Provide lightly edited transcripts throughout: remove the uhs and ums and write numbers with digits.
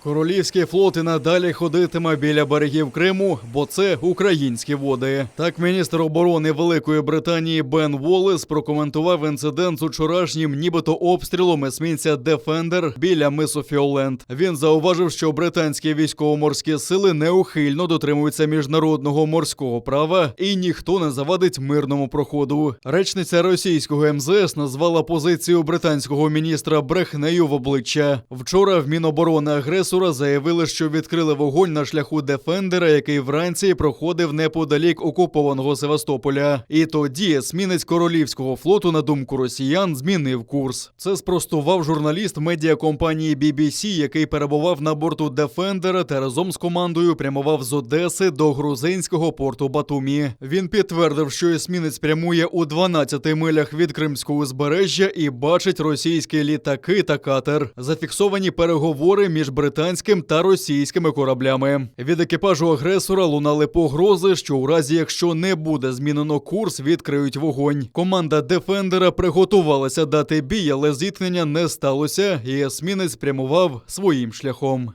Королівський флот і надалі ходитиме біля берегів Криму, бо це українські води. Так міністр оборони Великої Британії Бен Воллес прокоментував інцидент з учорашнім нібито обстрілом есмінця «Дефендер» біля мису Фіоленд. Він зауважив, що британські військово-морські сили неухильно дотримуються міжнародного морського права і ніхто не завадить мирному проходу. Речниця російського МЗС назвала позицію британського міністра брехнею в обличчя. Вчора в Міноборони агресора заявили, що відкрили вогонь на шляху «Дефендера», який вранці проходив неподалік окупованого Севастополя. І тоді есмінець Королівського флоту, на думку росіян, змінив курс. Це спростував журналіст медіакомпанії BBC, який перебував на борту «Дефендера» та разом з командою прямував з Одеси до грузинського порту Батумі. Він підтвердив, що есмінець прямує у 12 милях від Кримського узбережжя і бачить російські літаки та катер. Зафіксовані переговори між британськими та російськими кораблями. Від екіпажу агресора лунали погрози, що у разі, якщо не буде змінено курс, відкриють вогонь. Команда «Дефендера» приготувалася дати бій, але зіткнення не сталося, і есмінець прямував своїм шляхом.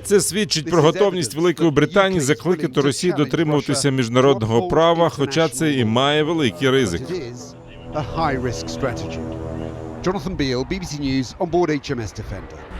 Це свідчить про готовність Великої Британії закликати Росію дотримуватися міжнародного права, хоча це і має великий ризик. Jonathan Beale, BBC News, on board HMS Defender.